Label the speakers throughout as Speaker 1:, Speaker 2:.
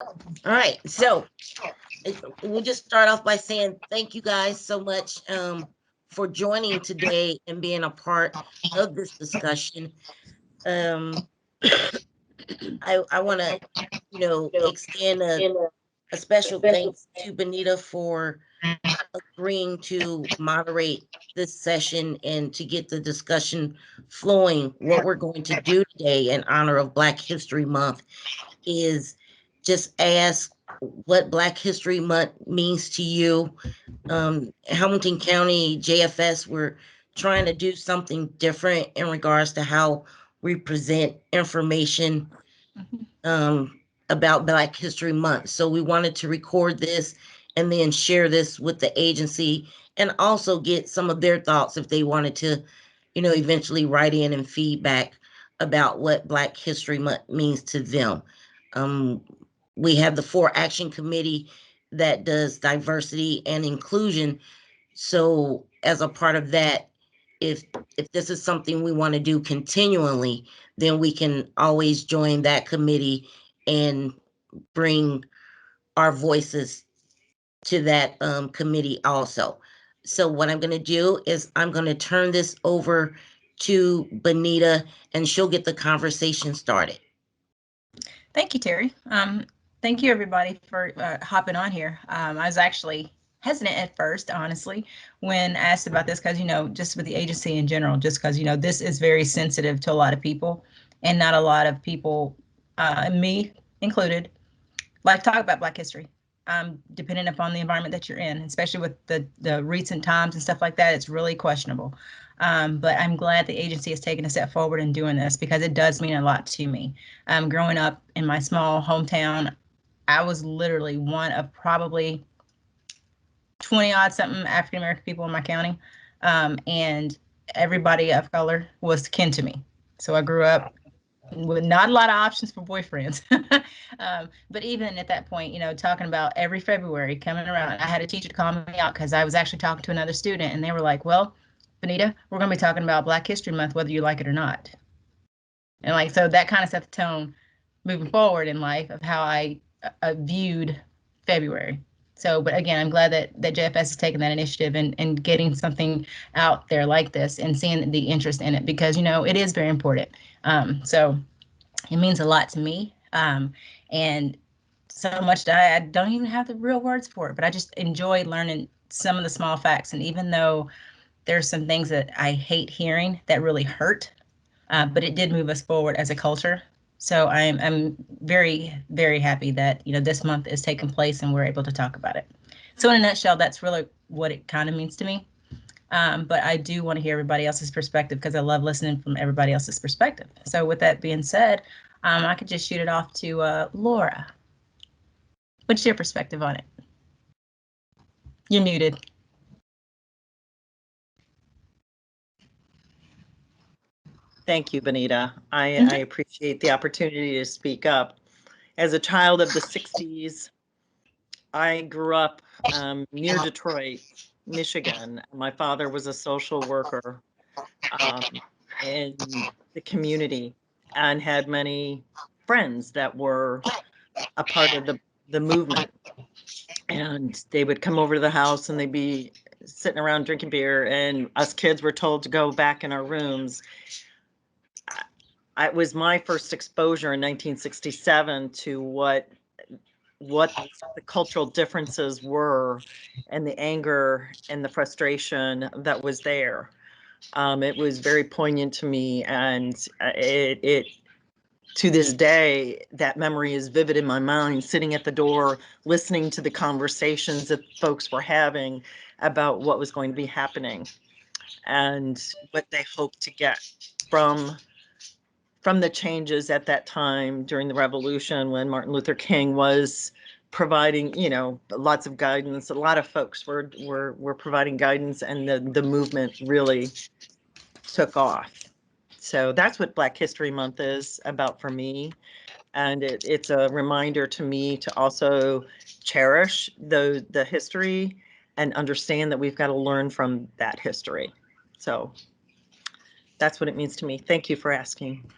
Speaker 1: All right, so we'll just start off by saying thank you guys so much for joining today and being a part of this discussion. Um, I want to, extend a special thanks to Benita for agreeing to moderate this session and to get the discussion flowing. What we're going to do today in honor of Black History Month is just ask what Black History Month means to you. Hamilton County JFS, we're trying to do something different in regards to how we present information about Black History Month. So we wanted to record this and then share this with the agency and also get some of their thoughts if they wanted to, eventually write in and feedback about what Black History Month means to them. Um, we have the 4 Action Committee that does diversity and inclusion. So as a part of that, if this is something we want to do continually, then we can always join that committee and bring our voices to that committee also. So what I'm going to do is I'm going to turn this over to Benita and she'll get the conversation started.
Speaker 2: Thank you, Terry. Thank you, everybody, for hopping on here. I was actually hesitant at first, honestly, when asked about this, because, just with the agency in general, just because, this is very sensitive to a lot of people, and not a lot of people, me included, like to talk about Black history. Depending upon the environment that you're in, especially with the recent times and stuff like that, it's really questionable. But I'm glad the agency has taken a step forward in doing this, because it does mean a lot to me. Growing up in my small hometown, I was literally one of probably 20 odd something African American people in my county, and everybody of color was kin to me. So I grew up with not a lot of options for boyfriends. But even at that point, talking about every February coming around, I had a teacher call me out because I was actually talking to another student, and they were like, well, Benita, we're going to be talking about Black History Month, whether you like it or not. And so that kind of set the tone moving forward in life of how I viewed February. So, but again, I'm glad that JFS has taken that initiative and getting something out there like this and seeing the interest in it, because, it is very important. So it means a lot to me. And so much that I don't even have the real words for it, but I just enjoy learning some of the small facts. And even though there's some things that I hate hearing that really hurt, but it did move us forward as a culture. So I'm very, very happy that, this month is taking place and we're able to talk about it. So in a nutshell, that's really what it kind of means to me. But I do want to hear everybody else's perspective, because I love listening from everybody else's perspective. So with that being said, I could just shoot it off to Laura. What's your perspective on it? You're muted.
Speaker 3: Thank you, Benita. I appreciate the opportunity to speak up. As a child of the 60s, I grew up near Detroit, Michigan. My father was a social worker in the community and had many friends that were a part of the movement. And they would come over to the house and they'd be sitting around drinking beer, and us kids were told to go back in our rooms. It was my first exposure in 1967 to what the cultural differences were, and the anger and the frustration that was there. It was very poignant to me, and it to this day, that memory is vivid in my mind, sitting at the door, listening to the conversations that folks were having about what was going to be happening and what they hoped to get from the changes at that time during the revolution, when Martin Luther King was providing, lots of guidance. A lot of folks were providing guidance, and the movement really took off. So that's what Black History Month is about for me. And it's a reminder to me to also cherish the history and understand that we've got to learn from that history. So that's what it means to me. Thank you for asking.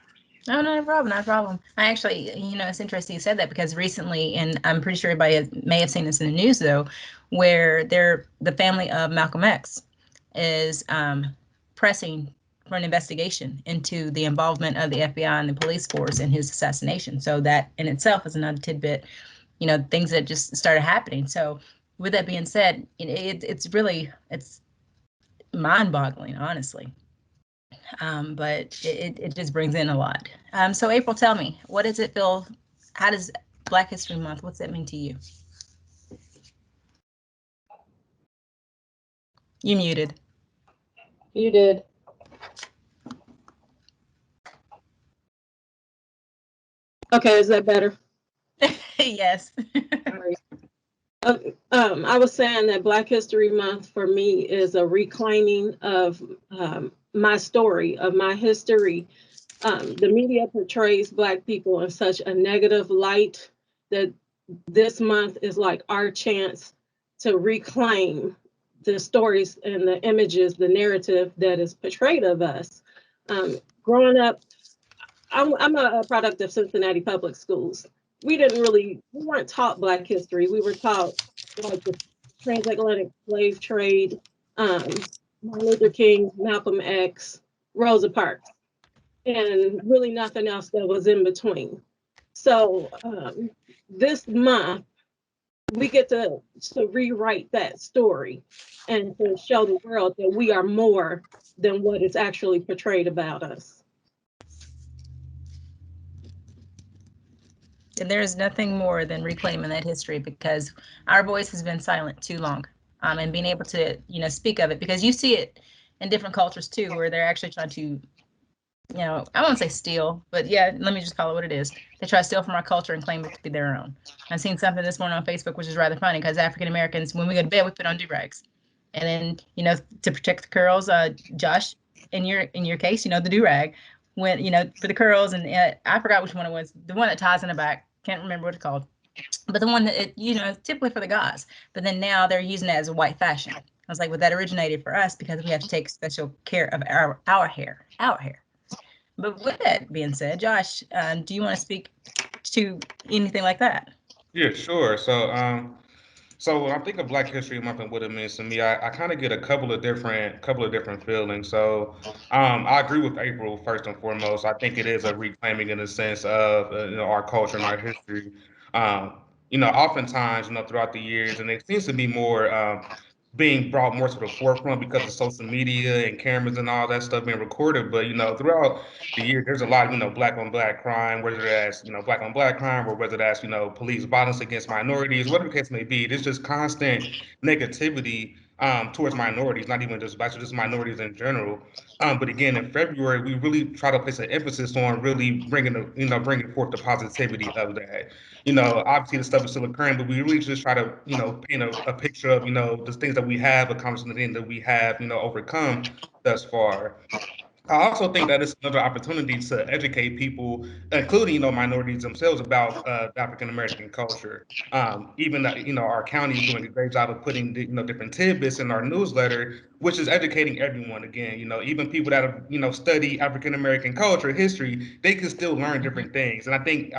Speaker 2: No, not a problem, not a problem. I actually, it's interesting you said that because recently, and I'm pretty sure everybody may have seen this in the news though, where the family of Malcolm X is pressing for an investigation into the involvement of the FBI and the police force in his assassination. So that in itself is another tidbit, things that just started happening. So with that being said, it's mind-boggling, honestly. But it just brings in a lot. So April, tell me, what does it feel? How does Black History Month, what's that mean to you? You muted.
Speaker 4: You did. Okay, is that better?
Speaker 2: Yes.
Speaker 4: All right. I was saying that Black History Month for me is a reclaiming of my story, of my history. The media portrays Black people in such a negative light that this month is like our chance to reclaim the stories and the images, the narrative that is portrayed of us. Growing up, I'm a product of Cincinnati Public Schools. We weren't taught Black history. We were taught like the transatlantic slave trade, Martin Luther King, Malcolm X, Rosa Parks, and really nothing else that was in between. So this month we get to rewrite that story and to show the world that we are more than what is actually portrayed about us.
Speaker 2: And there is nothing more than reclaiming that history because our voice has been silent too long. And being able to, speak of it because you see it in different cultures too, where they're actually trying to, I won't say steal, but yeah, let me just call it what it is. They try to steal from our culture and claim it to be their own. I seen something this morning on Facebook, which is rather funny because African Americans, when we go to bed, we put on do-rags. And then, to protect the curls, Josh, in your case, the do-rag went, for the curls, and I forgot which one it was, the one that ties in the back. Can't remember what it's called, but the one that typically for the guys. But then now they're using it as a white fashion. I was like, well, that originated for us because we have to take special care of our hair. But with that being said, Josh, do you want to speak to anything like that?
Speaker 5: Yeah, sure. So when I think of Black History Month and what it means to me, I kind of get a couple of different feelings. I agree with April first and foremost. I think it is a reclaiming in the sense of our culture and our history. Oftentimes throughout the years, and it seems to be more being brought more to the forefront because of social media and cameras and all that stuff being recorded. But throughout the year, there's a lot of black on black crime, whether that's black on black crime or whether that's police violence against minorities, whatever the case may be. There's just constant negativity towards minorities, not even just blacks, but just minorities in general. But again, in February, we really try to place an emphasis on really bringing forth the positivity of that. Obviously the stuff is still occurring, but we really just try to, paint a picture of, the things that we have accomplished and the things that we have, overcome thus far. I also think that it's another opportunity to educate people, including minorities themselves, about the African American culture. Even our county is doing a great job of putting different tidbits in our newsletter, which is educating everyone. Again, even people that have study African American culture, history, they can still learn different things. And I think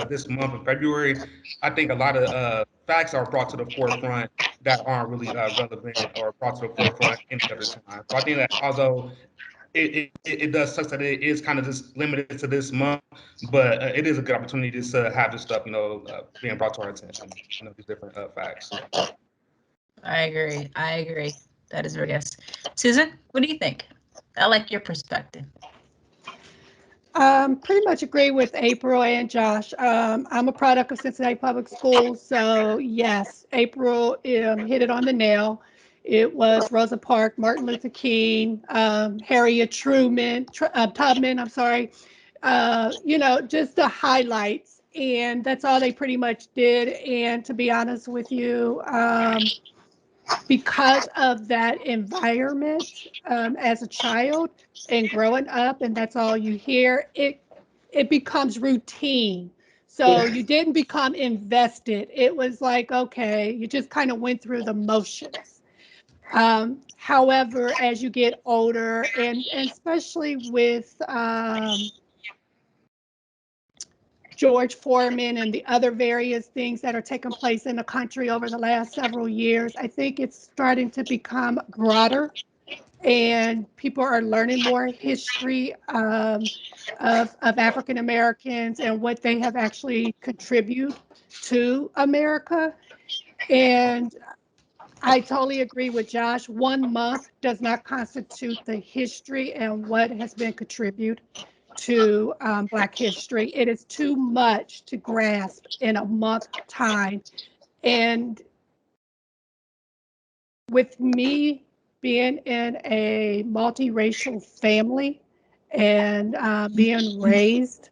Speaker 5: this month of February, I think a lot of facts are brought to the forefront that aren't really relevant or brought to the forefront any other time. So I think that although it does suck that it is kind of just limited to this month, but it is a good opportunity just to have this stuff, being brought to our attention, these different facts.
Speaker 2: I agree. I agree. That is very yes. Susan, what do you think? I like your perspective.
Speaker 6: Pretty much agree with April and Josh. I'm a product of Cincinnati Public Schools, so yes, April hit it on the nail. It was Rosa Parks, Martin Luther King, Harriet Tubman. I'm sorry. Just the highlights, and that's all they pretty much did. And to be honest with you, because of that environment as a child and growing up, and that's all you hear, it becomes routine. So you didn't become invested. It was like, okay, you just kind of went through the motions. However, as you get older, and especially with George Foreman and the other various things that are taking place in the country over the last several years. I think it's starting to become broader, and people are learning more history of African Americans and what they have actually contributed to America. And I totally agree with Josh. 1 month does not constitute the history and what has been contributed to Black history. It is too much to grasp in a month time. And with me being in a multiracial family and being raised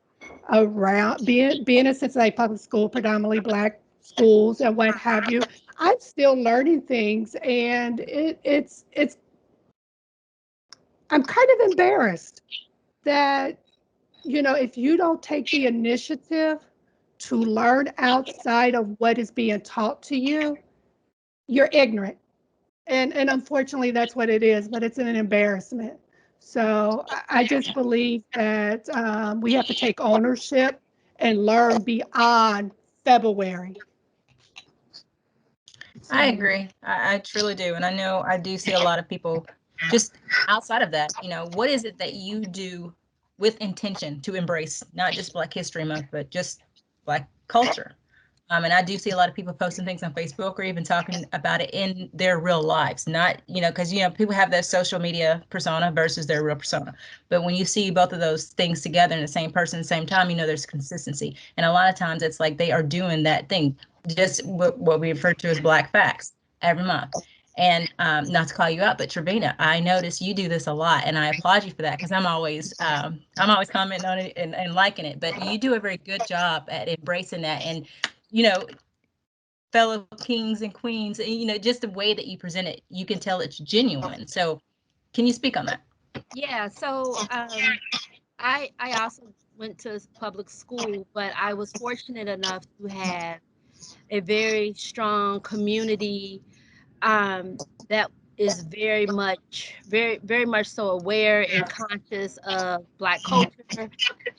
Speaker 6: around being in Cincinnati public school, predominantly Black schools and what have you, I'm still learning things, and it's I'm kind of embarrassed that, if you don't take the initiative to learn outside of what is being taught to you, you're ignorant. And unfortunately, that's what it is, but it's an embarrassment. So I just believe that we have to take ownership and learn beyond February.
Speaker 2: I agree. I truly do. And I know I do see a lot of people just outside of that. What is it that you do with intention to embrace not just Black History Month, but just Black culture? And I do see a lot of people posting things on Facebook or even talking about it in their real lives, not, because, people have their social media persona versus their real persona. But when you see both of those things together in the same person at the same time, there's consistency. And a lot of times it's like they are doing that thing, just what we refer to as Black facts every month. And not to call you out, but Trevina, I notice you do this a lot, and I applaud you for that, because I'm always commenting on it and liking it. But you do a very good job at embracing that, and fellow kings and queens, and just the way that you present it, you can tell it's genuine. So can you speak on that?
Speaker 7: Yeah, so I also went to public school, but I was fortunate enough to have a very strong community that is very much so aware and conscious of Black culture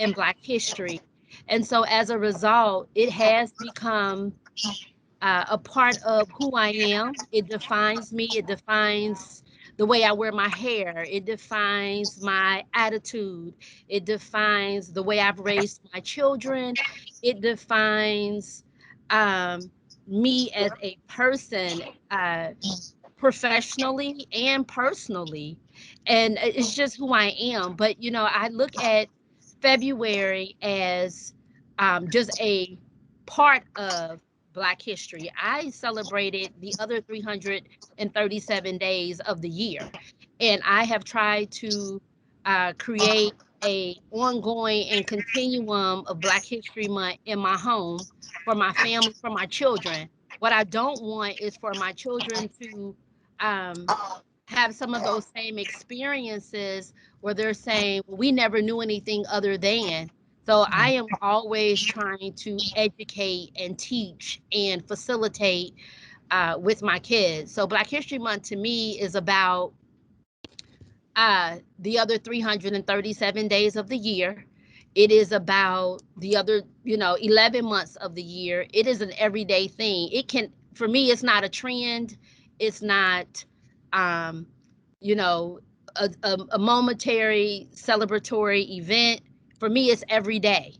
Speaker 7: and Black history. And so as a result, it has become a part of who I am. It defines me. It defines the way I wear my hair. It defines my attitude. It defines the way I've raised my children. It defines um, me as a person, professionally and personally. And it's just who I am. But, I look at February as just a part of Black history. I celebrated the other 337 days of the year, and I have tried to create a ongoing and continuum of Black History Month in my home for my family, for my children. What I don't want is for my children to um, have some of those same experiences where they're saying, well, we never knew anything other than. So I am always trying to educate and teach and facilitate with my kids. So Black History Month to me is about the other 337 days of the year. It is about the other, 11 months of the year. It is an everyday thing. For me, it's not a trend. It's not, um, you know, a momentary celebratory event. For me, it's every day.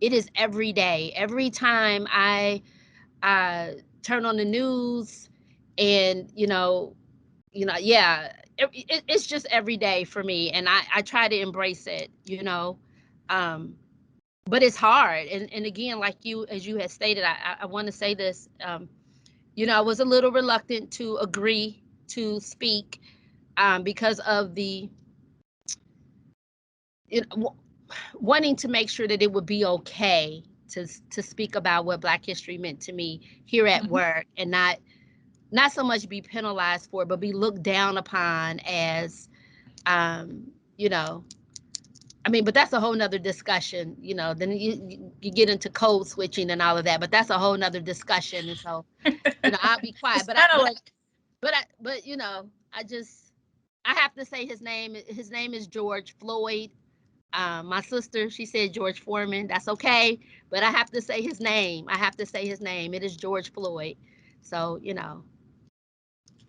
Speaker 7: It is every day. Every time I turn on the news and, yeah, it's just every day for me, and I try to embrace it, um, but it's hard. And again, like as you had stated, I want to say this, I was a little reluctant to agree to speak because of the wanting to make sure that it would be okay to speak about what Black history meant to me here at work, and not so much be penalized for it, but be looked down upon as, you know, but that's a whole nother discussion, then you get into code switching and all of that, but that's a whole nother discussion. And so, I'll be quiet, but I have to say his name is George Floyd. My sister, she said George Foreman. That's okay, but I have to say his name. I have to say his name. It is George Floyd. So, you know.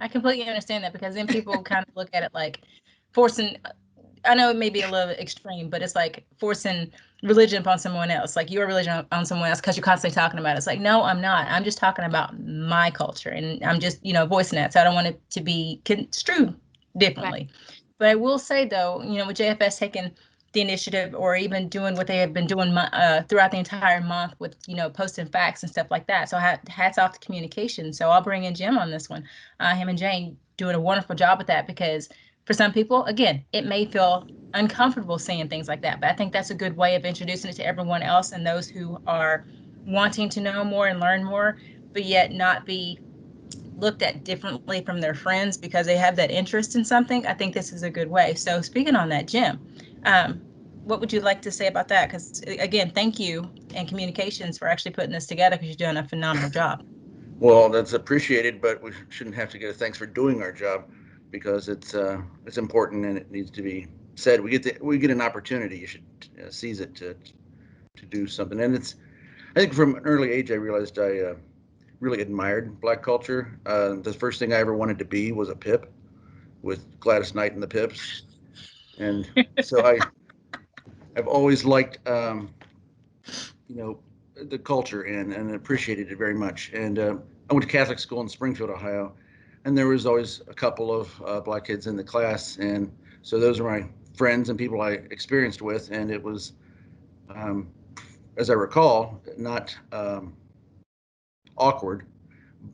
Speaker 2: I completely understand that, because then people kind of look at it like forcing, I know it may be a little extreme, but it's like forcing religion upon someone else, like your religion on someone else because you're constantly talking about it. It's like, no, I'm not. I'm just talking about my culture, and I'm just, voicing that. So I don't want it to be construed differently. Right. But I will say, though, with JFS taking the initiative, or even doing what they have been doing throughout the entire month with, posting facts and stuff like that. So hats off to communication. So I'll bring in Jim on this one. Him and Jane doing a wonderful job with that, because for some people, again, it may feel uncomfortable saying things like that, but I think that's a good way of introducing it to everyone else, and those who are wanting to know more and learn more, but yet not be looked at differently from their friends because they have that interest in something. I think this is a good way. So speaking on that, Jim, what would you like to say about that? Because again, thank you and communications for actually putting this together, because you're doing a phenomenal job.
Speaker 8: Well, that's appreciated, but we shouldn't have to get a thanks for doing our job, because it's important and it needs to be said. We get an opportunity. You should seize it to do something. And I think from an early age I realized I really admired Black culture. The first thing I ever wanted to be was a Pip, with Gladys Knight and the Pips, and so I've always liked the culture and appreciated it very much. And I went to Catholic school in Springfield, Ohio, and there was always a couple of Black kids in the class, and so those are my friends and people I experienced with. And it was, as I recall, not awkward,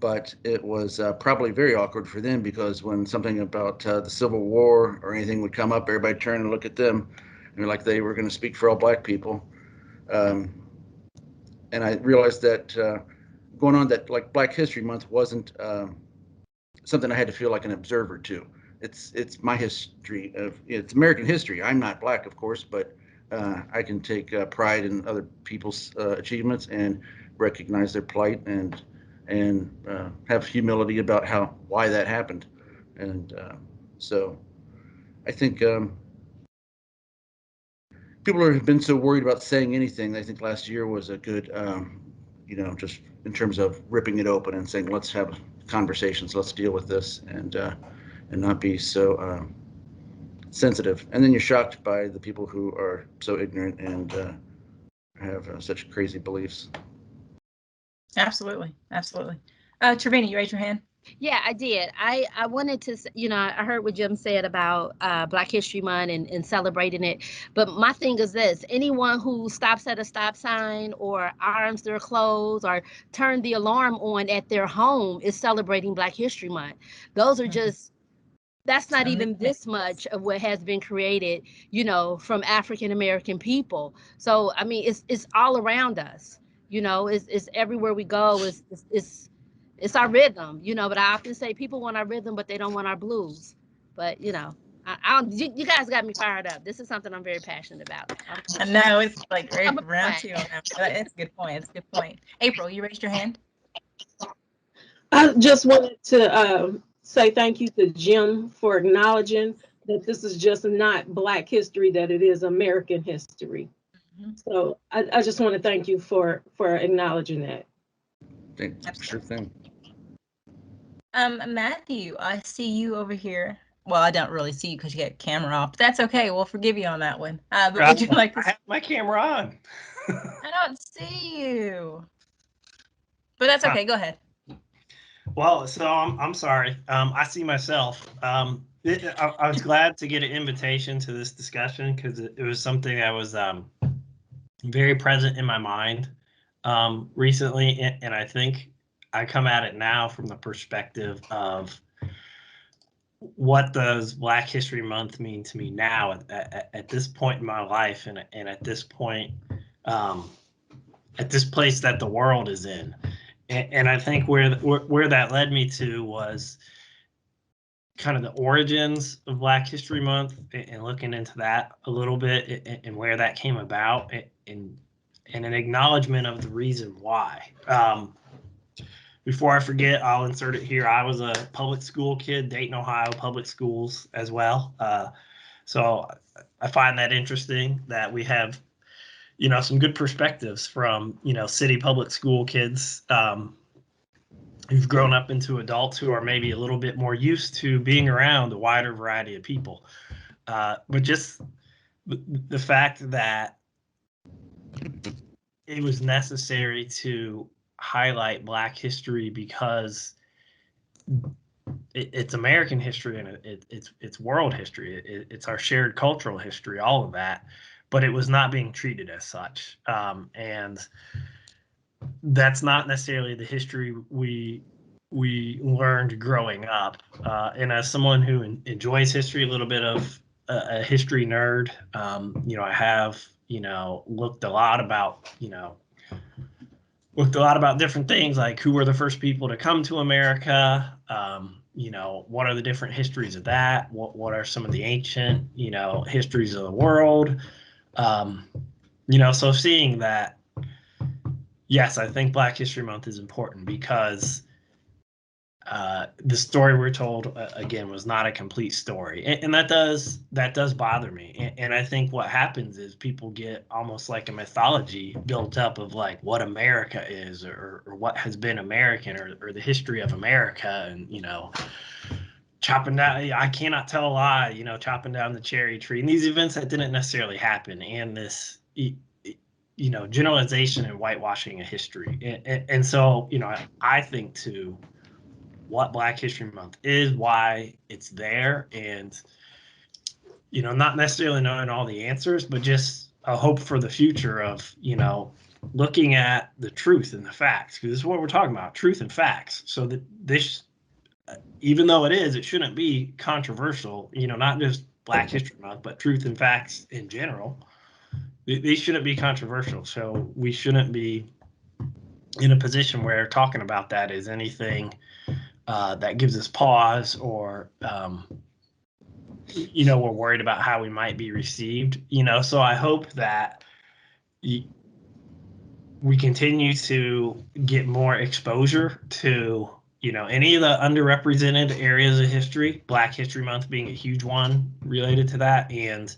Speaker 8: but it was probably very awkward for them, because when something about the Civil War or anything would come up, everybody turned and looked at them, and like they were going to speak for all Black people. And I realized that going on, that like Black History Month wasn't something I had to feel like an observer to. It's my history it's American history. I'm not Black, of course, but I can take pride in other people's achievements and recognize their plight, and have humility about why that happened. And so I think people have been so worried about saying anything. I think last year was a good, just in terms of ripping it open and saying, let's have conversations, let's deal with this, and not be so sensitive. And then you're shocked by the people who are so ignorant and have such crazy beliefs.
Speaker 2: Absolutely. Trevina, you raised your hand.
Speaker 7: Yeah, I did. I wanted to, I heard what Jim said about Black History Month and celebrating it. But my thing is this: anyone who stops at a stop sign or irons their clothes or turn the alarm on at their home is celebrating Black History Month. Those are just, that's not even this much of what has been created, from African American people. So, I mean, it's all around us, it's everywhere we go. It's our rhythm, but I often say people want our rhythm, but they don't want our blues. But, you guys got me fired up. This is something I'm very passionate about.
Speaker 2: I know, it's like right round two on that. That's a good point. It's a good point. April, you raised your hand.
Speaker 4: I just wanted to say thank you to Jim for acknowledging that this is just not Black history, that it is American history. Mm-hmm. So I just want to thank you for acknowledging that.
Speaker 8: Sure thing.
Speaker 2: Matthew, I see you over here. Well, I don't really see you because you got camera off, but that's okay. We'll forgive you on that one. But would you like to?
Speaker 9: I have my camera on.
Speaker 2: I don't see you. But that's okay. Go ahead.
Speaker 9: Well, so I'm sorry. I see myself. I was glad to get an invitation to this discussion, because it was something that was very present in my mind recently, and I think I come at it now from the perspective of what does Black History Month mean to me now at this point in my life, and at this point, at this place that the world is in. And I think where that led me to was kind of the origins of Black History Month, and looking into that a little bit, and where that came about, and an acknowledgement of the reason why. Before I forget, I'll insert it here. I was a public school kid, Dayton, Ohio public schools as well. So I find that interesting that we have, some good perspectives from, city public school kids who've grown up into adults who are maybe a little bit more used to being around a wider variety of people. But just the fact that it was necessary to highlight Black history because it's American history and it's world history. It's our shared cultural history, all of that. But it was not being treated as such. And that's not necessarily the history we learned growing up. And as someone who enjoys history, a little bit of a history nerd, I have, looked a lot about different things like who were the first people to come to America. What are the different histories of that? What are some of the ancient, histories of the world? So seeing that, yes, I think Black History Month is important because the story we're told again was not a complete story, and that does bother me. And I think what happens is people get almost like a mythology built up of like what America is, or what has been American, or the history of America, and chopping down. I cannot tell a lie. Chopping down the cherry tree, and these events that didn't necessarily happen, and this generalization and whitewashing of history, and so I think too. What Black History Month is, why it's there, and not necessarily knowing all the answers, but just a hope for the future of looking at the truth and the facts, because this is what we're talking about, truth and facts. So that this, even though it shouldn't be controversial, not just Black History Month, but truth and facts in general. These shouldn't be controversial, so we shouldn't be in a position where talking about that is anything that gives us pause, or we're worried about how we might be received. So I hope that we continue to get more exposure to any of the underrepresented areas of history. Black History Month being a huge one related to that, and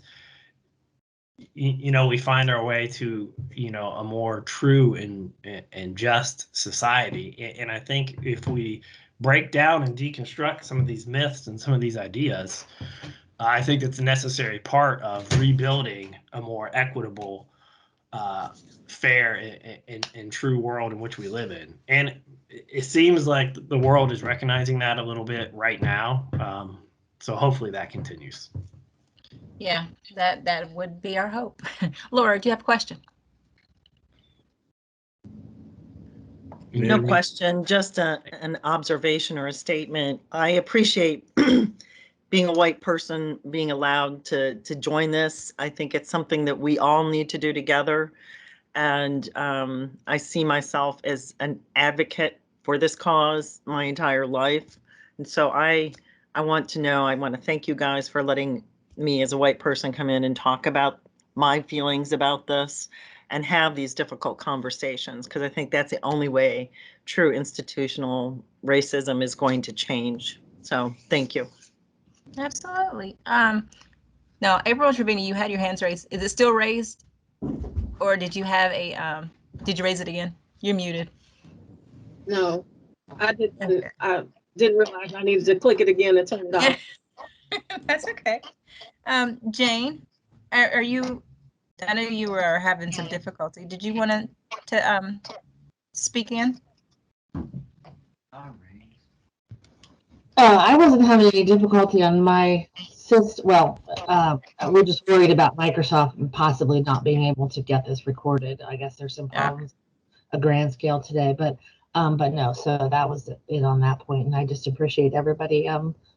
Speaker 9: we find our way to a more true and just society. And I think if we break down and deconstruct some of these myths and some of these ideas, I think it's a necessary part of rebuilding a more equitable, fair, and true world in which we live in. And it seems like the world is recognizing that a little bit right now. So hopefully that continues.
Speaker 2: Yeah, that would be our hope. Laura, do you have a question?
Speaker 3: No question, just an observation or a statement. I appreciate being a white person being allowed to join this. I think it's something that we all need to do together. And I see myself as an advocate for this cause my entire life. And so I want to thank you guys for letting me as a white person come in and talk about my feelings about this and have these difficult conversations, because I think that's the only way true institutional racism is going to change. So thank you.
Speaker 2: Absolutely. Now, April Trevina, you had your hands raised. Is it still raised? Or did you have did you raise it again? You're muted.
Speaker 4: No, I didn't realize I needed to click it again and turn it off.
Speaker 2: That's okay. Jane, are you, I know you were having some difficulty. Did you want to speak in?
Speaker 10: I wasn't having any difficulty on my system. Well, we're just worried about Microsoft and possibly not being able to get this recorded. I guess there's some problems, a grand scale today, but no. So that was it on that point, and I just appreciate everybody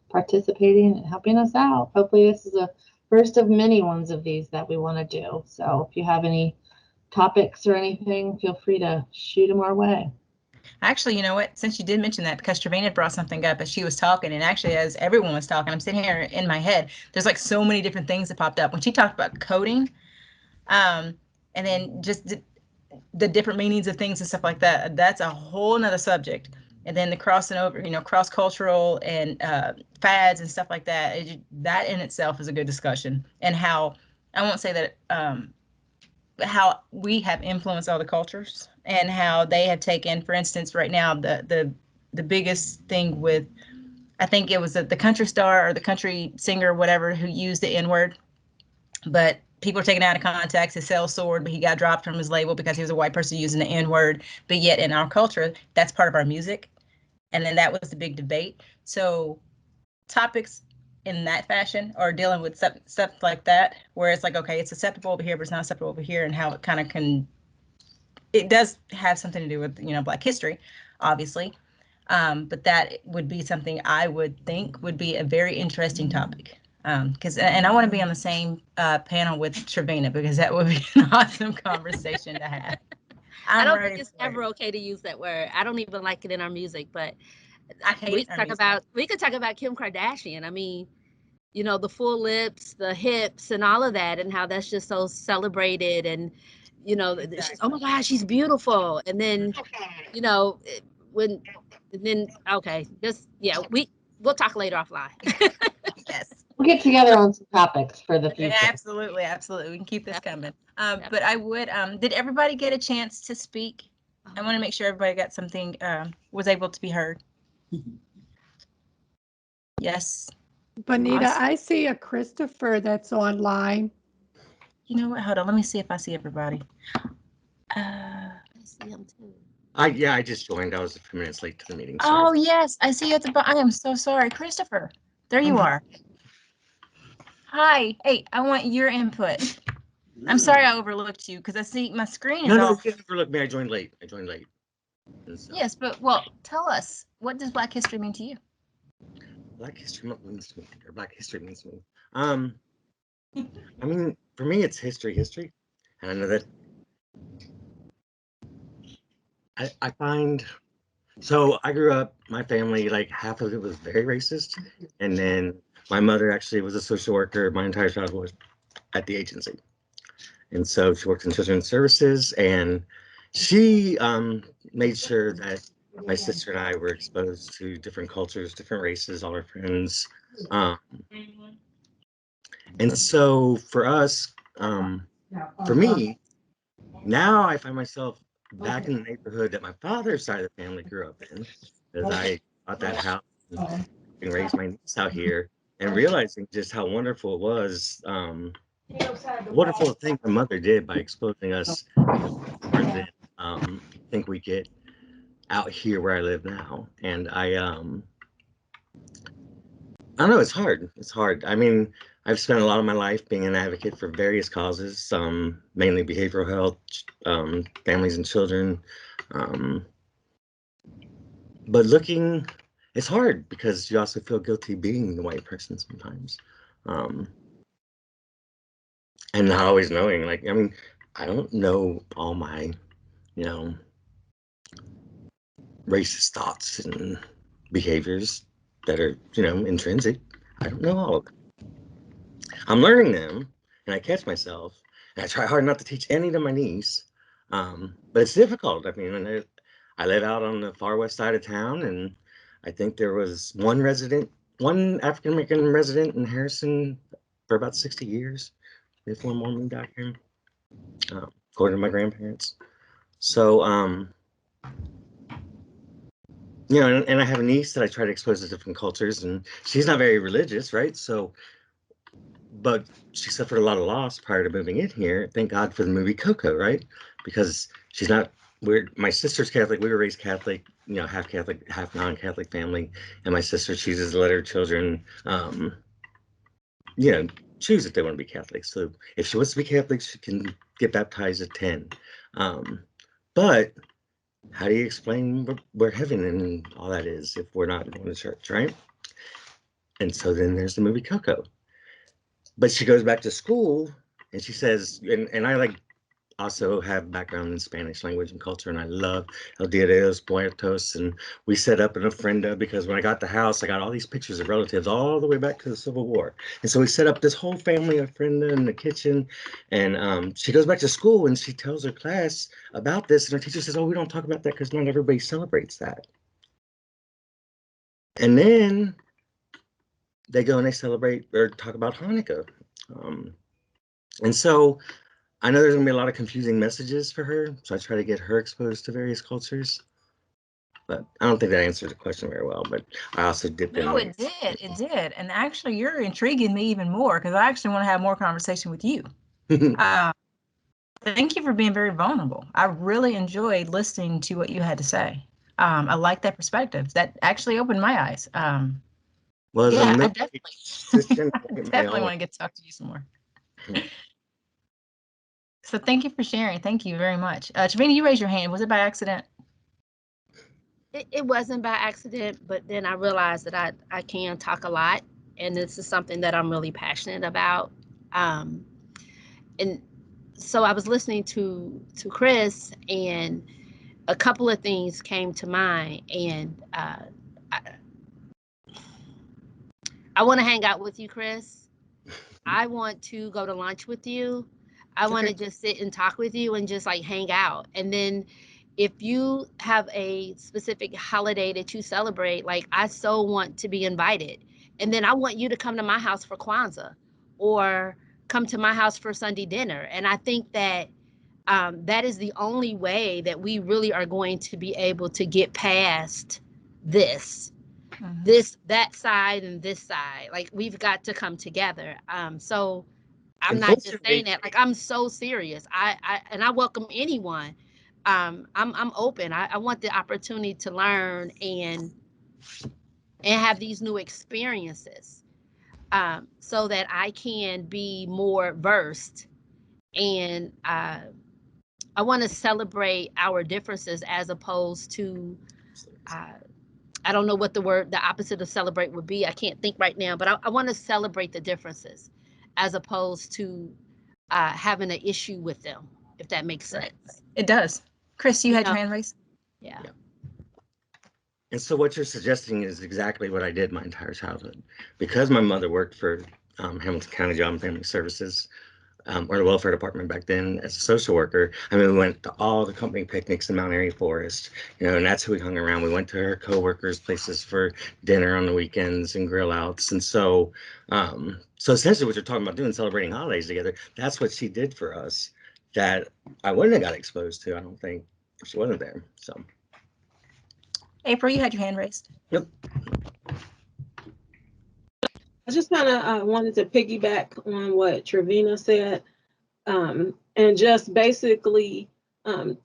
Speaker 10: participating and helping us out. Hopefully, this is a first of many ones of these that we want to do. So if you have any topics or anything, feel free to shoot them our way.
Speaker 2: Actually, you know what? Since you did mention that, because Trevina brought something up as she was talking, and actually as everyone was talking, I'm sitting here in my head. There's like so many different things that popped up when she talked about coding, and then just the different meanings of things and stuff like that. That's a whole nother subject. And then the crossing over, cross cultural and fads and stuff like that. That in itself is a good discussion, and how I won't say that how we have influenced other cultures and how they have taken, for instance, right now the biggest thing with, I think it was the country star or the country singer, whatever, who used the N-word, but people are taking it out of context. His sales soared, but he got dropped from his label because he was a white person using the N-word. But yet in our culture, that's part of our music. And then that was the big debate. So topics in that fashion are dealing with stuff like that, where it's like, okay, it's acceptable over here, but it's not acceptable over here, and how it kind of it does have something to do with, Black history, obviously. But that would be something I would think would be a very interesting topic. And I want to be on the same panel with Trevina, because that would be an awesome conversation to have.
Speaker 7: I don't think it's ever okay to use that word. I don't even like it in our music, but
Speaker 2: I hate
Speaker 7: we could talk about Kim Kardashian. I mean, the full lips, the hips, and all of that, and how that's just so celebrated. And she's, oh my God, she's beautiful. And then when and then okay, just we'll talk later offline.
Speaker 2: Yes,
Speaker 10: we'll get together on some topics for the future.
Speaker 2: Absolutely, we can keep this coming. But I would, did everybody get a chance to speak? I want to make sure everybody got something, was able to be heard. Yes.
Speaker 6: Bonita, I see a Christopher that's online.
Speaker 2: You know what? Hold on. Let me see if I see everybody.
Speaker 7: I see him too.
Speaker 11: I just joined. I was a few minutes late to the meeting.
Speaker 2: Sorry. Oh yes, I see you at the bottom. I am so sorry, Christopher. There you are. Hi. Hey, I want your input. I'm sorry I overlooked you, because I see my screen is
Speaker 11: No,
Speaker 2: off.
Speaker 11: you didn't overlook me. I joined late.
Speaker 2: So. Yes, but tell us, what does Black history mean to you?
Speaker 11: Black history means to me, or Black history means to me. I mean, for me, it's history, and I know that I find. So I grew up. My family, like half of it was very racist, and then my mother actually was a social worker. My entire childhood was at the agency, and so she worked in children's services, and she made sure that my sister and I were exposed to different cultures, different races, all our friends. And so for us, for me, now I find myself back in the neighborhood that my father's side of the family grew up in, as I bought that house and raised my niece out here, and realizing just how wonderful it was, wonderful thing my mother did by exposing us more than I think we get out here where I live now. And I don't know, it's hard. It's hard. I mean, I've spent a lot of my life being an advocate for various causes, mainly behavioral health, families and children. But it's hard because you also feel guilty being the white person sometimes. And not always knowing, like, I mean, I don't know all my, racist thoughts and behaviors that are, intrinsic. I don't know all of them. I'm learning them, and I catch myself, and I try hard not to teach any to my niece. But it's difficult. I mean, I live out on the far west side of town, and I think there was one African American resident in Harrison for about 60 years before Mom moved out here, according to my grandparents. So, and I have a niece that I try to expose to different cultures, and she's not very religious, right? So, but she suffered a lot of loss prior to moving in here. Thank God for the movie Coco, right? Because my sister's Catholic. We were raised Catholic, half Catholic, half non-Catholic family. And my sister chooses to let her children, choose if they want to be Catholic. So if she wants to be Catholic, she can get baptized at 10. But how do you explain where heaven and all that is if we're not going to church, right? And so then there's the movie Coco. But she goes back to school and she says, and I also have background in Spanish language and culture, and I love El Dia de los Muertos. And we set up an ofrenda because when I got the house, I got all these pictures of relatives all the way back to the Civil War. And so we set up this whole family ofrenda in the kitchen. And she goes back to school and she tells her class about this. And her teacher says, oh, we don't talk about that because not everybody celebrates that. And then they go and they celebrate or talk about Hanukkah. And so I know there's gonna be a lot of confusing messages for her, so I try to get her exposed to various cultures. But I don't think that answered the question very well, but I also dipped in.
Speaker 2: No, it did. It did. And actually, you're intriguing me even more because I actually want to have more conversation with you. Thank you for being very vulnerable. I really enjoyed listening to what you had to say. I like that perspective. That actually opened my eyes.
Speaker 11: Well,
Speaker 2: Yeah, I
Speaker 11: definitely
Speaker 2: want to get to talk to you some more. So thank you for sharing. Thank you very much. Trevina, you raised your hand. Was it by accident?
Speaker 7: It wasn't by accident, but then I realized that I can talk a lot, and this is something that I'm really passionate about. And so I was listening to Chris, and a couple of things came to mind, and I want to hang out with you, Chris. I want to go to lunch with you. I want to just sit and talk with you and just like hang out. And then if you have a specific holiday that you celebrate, like I so want to be invited. And then I want you to come to my house for Kwanzaa or come to my house for Sunday dinner. And I think that that is the only way that we really are going to be able to get past this. That side and this side, like we've got to come together. So I'm not just saying that, like I'm so serious. I welcome anyone. I'm open. I want the opportunity to learn and have these new experiences, so that I can be more versed. And I want to celebrate our differences as opposed to I don't know what the opposite of celebrate would be. I can't think right now, but I want to celebrate the differences as opposed to having an issue with them, if that makes sense.
Speaker 2: Right. It does. Chris, you had your hand raised?
Speaker 7: Yeah.
Speaker 11: And so what you're suggesting is exactly what I did my entire childhood. Because my mother worked for Hamilton County Job and Family Services, or the welfare department back then as a social worker. I mean, we went to all the company picnics in Mount Airy Forest, and that's who we hung around. We went to her coworkers' places for dinner on the weekends and grill outs. And so, so essentially what you're talking about doing, celebrating holidays together, that's what she did for us that I wouldn't have got exposed to, I don't think, if she wasn't there. So.
Speaker 2: April, you had your hand raised.
Speaker 11: Yep.
Speaker 4: I just kind of wanted to piggyback on what Trevina said, and just basically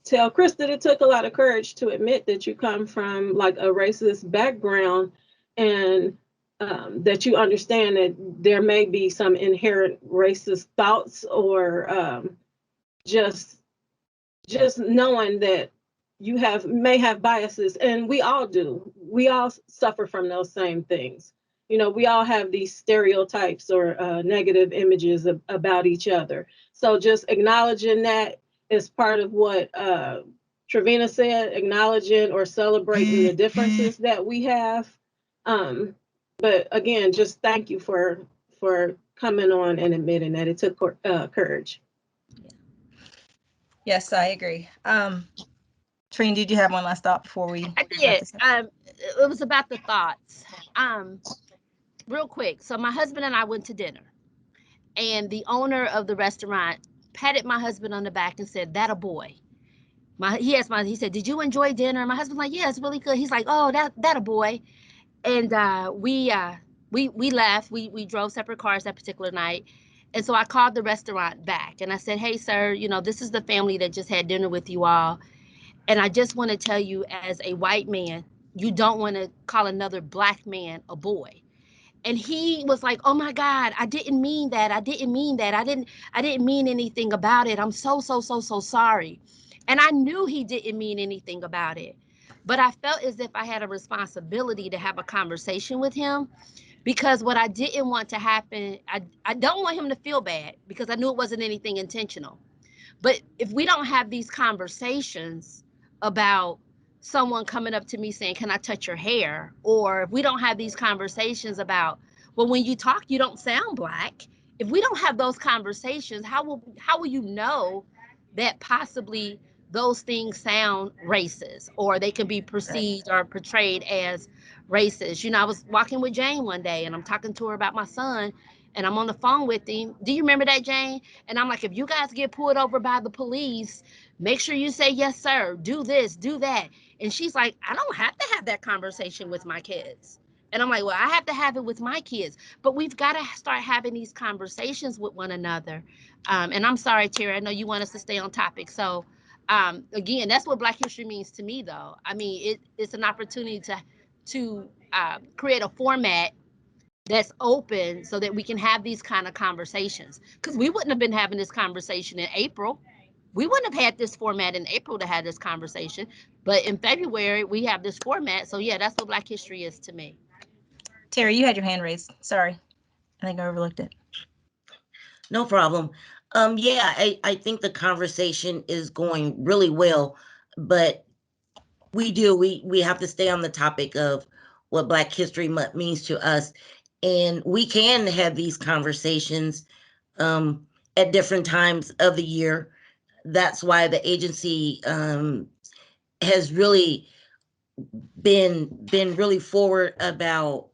Speaker 4: tell Chris that it took a lot of courage to admit that you come from like a racist background, and that you understand that there may be some inherent racist thoughts, or just knowing that you may have biases, and we all do. We all suffer from those same things. We all have these stereotypes or negative images about each other. So just acknowledging that is part of what Trevina said, acknowledging or celebrating the differences that we have. But again, just thank you for coming on and admitting that it took courage.
Speaker 2: Yes, I agree. Trina, did you have one last thought before we?
Speaker 7: I did. It was about the thoughts. Real quick. So my husband and I went to dinner, and the owner of the restaurant patted my husband on the back and said, "That a boy." He said, "Did you enjoy dinner?" My husband's like, "Yeah, it's really good." He's like, "Oh, that a boy." And we left. We drove separate cars that particular night. And so I called the restaurant back and I said, "Hey, sir, this is the family that just had dinner with you all. And I just want to tell you, as a white man, you don't want to call another black man a boy." And he was like, "Oh my God, I didn't mean that. I didn't mean that. I didn't mean anything about it. I'm so sorry." And I knew he didn't mean anything about it. But I felt as if I had a responsibility to have a conversation with him, because what I didn't want to happen, I don't want him to feel bad, because I knew it wasn't anything intentional. But if we don't have these conversations about someone coming up to me saying, "Can I touch your hair?" Or if we don't have these conversations about, "Well, when you talk, you don't sound black." If we don't have those conversations, how will you know that possibly those things sound racist, or they can be perceived or portrayed as racist. I was walking with Jane one day and I'm talking to her about my son, and I'm on the phone with him. Do you remember that, Jane? And I'm like, if you guys get pulled over by the police, make sure you say yes, sir. Do this, do that. And she's like, I don't have to have that conversation with my kids. And I'm like, well, I have to have it with my kids. But we've got to start having these conversations with one another. And I'm sorry, Terry, I know you want us to stay on topic. So, again, that's what Black History means to me, though. I mean, it's an opportunity to create a format that's open so that we can have these kind of conversations. Because we wouldn't have been having this conversation in April. We wouldn't have had this format in April to have this conversation. But in February, we have this format. So, yeah, that's what Black History is to me.
Speaker 2: Terry, you had your hand raised. Sorry. I think I overlooked it.
Speaker 1: No problem. Yeah, I think the conversation is going really well, but we have to stay on the topic of what Black History Month means to us. And we can have these conversations at different times of the year. That's why the agency has really been really forward about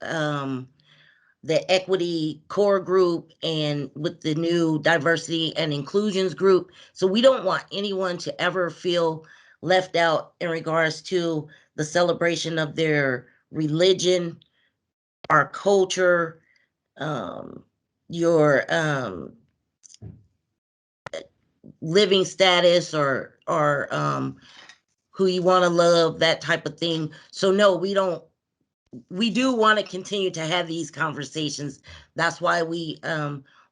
Speaker 1: the equity core group and with the new diversity and inclusions group. So we don't want anyone to ever feel left out in regards to the celebration of their religion, our culture, your living status, or who you want to love, that type of thing. So no, we do want to continue to have these conversations. That's why we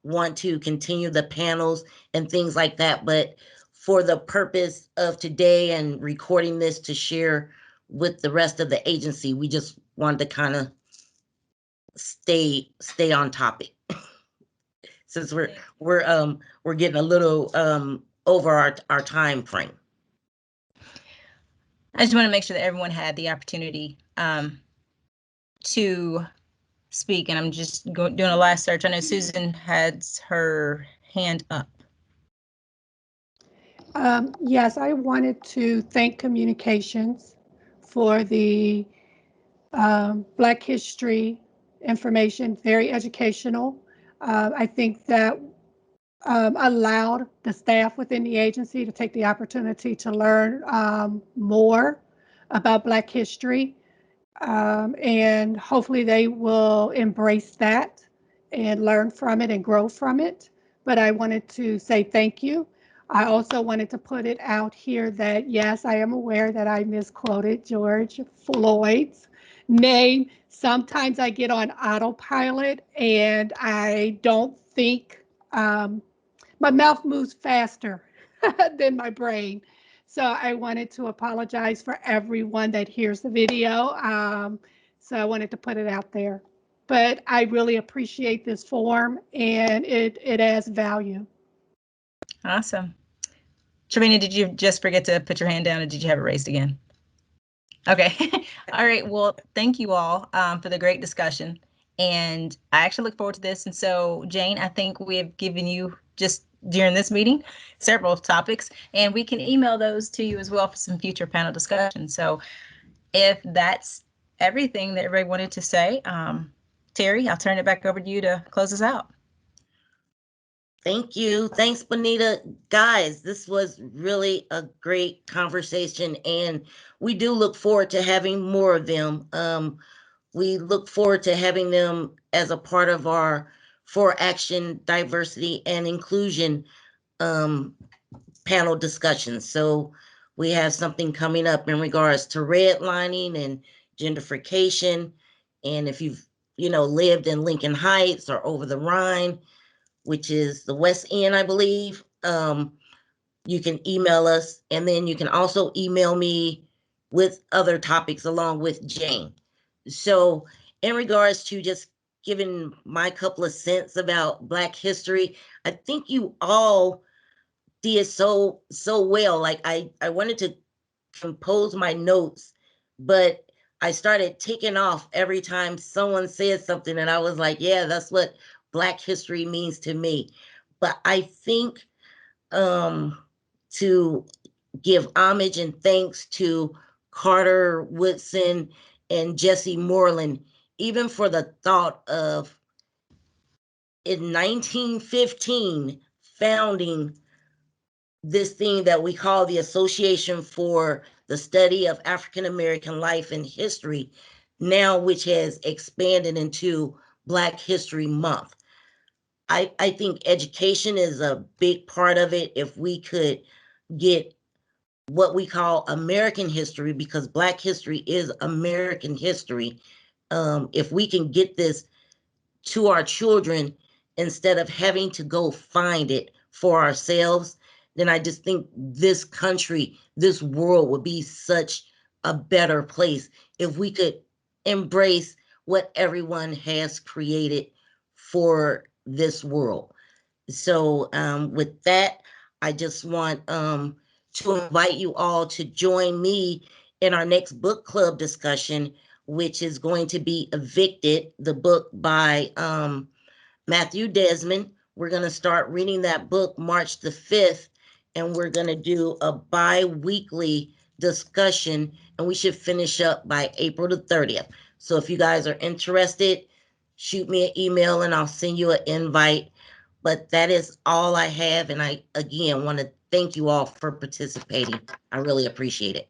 Speaker 1: want to continue the panels and things like that. But for the purpose of today and recording this to share with the rest of the agency, we just wanted to kind of stay on topic. Since we're getting a little over our time frame.
Speaker 2: I just want to make sure that everyone had the opportunity to speak, and I'm just doing a last search. I know Susan has her hand up.
Speaker 6: Yes, I wanted to thank Communications for the Black History information, very educational. I think that allowed the staff within the agency to take the opportunity to learn more about Black history. And hopefully they will embrace that and learn from it and grow from it. But I wanted to say thank you. I also wanted to put it out here that, yes, I am aware that I misquoted George Floyd's name. Sometimes I get on autopilot and I don't think, my mouth moves faster than my brain. So I wanted to apologize for everyone that hears the video. So I wanted to put it out there. But I really appreciate this forum, and it adds value.
Speaker 2: Awesome. Trevina, did you just forget to put your hand down, or did you have it raised again? Okay. All right. Well, thank you all for the great discussion. And I actually look forward to this. And so, Jane, I think we have given you, just during this meeting, several topics, and we can email those to you as well for some future panel discussion. So if that's everything that everybody wanted to say, Terry, I'll turn it back over to you to close us out.
Speaker 1: Thank you. Thanks, Bonita. Guys, this was really a great conversation, and we do look forward to having more of them. We look forward to having them as a part of our For Action, Diversity, and Inclusion panel discussions. So we have something coming up in regards to redlining and gentrification. And if you've, lived in Lincoln Heights or over the Rhine, which is the West End, I believe, you can email us. And then you can also email me with other topics along with Jane. So in regards to just giving my couple of cents about Black history, I think you all did so well. Like I wanted to compose my notes, but I started ticking off every time someone said something, and I was like, yeah, that's what Black history means to me. But I think to give homage and thanks to Carter Woodson and Jesse Moreland, even for the thought of in 1915 founding this thing that we call the Association for the Study of African American Life and History, now which has expanded into Black History Month. I think education is a big part of it. If we could get what we call American history, because Black history is American history, if we can get this to our children instead of having to go find it for ourselves, then I just think this country, this world would be such a better place if we could embrace what everyone has created for this world. So with that, I just want to invite you all to join me in our next book club discussion, which is going to be Evicted, the book by Matthew Desmond. We're going to start reading that book March the 5th, and we're going to do a bi-weekly discussion, and we should finish up by April the 30th. So if you guys are interested, shoot me an email and I'll send you an invite. But that is all I have, and I, again, want to thank you all for participating. I really appreciate it.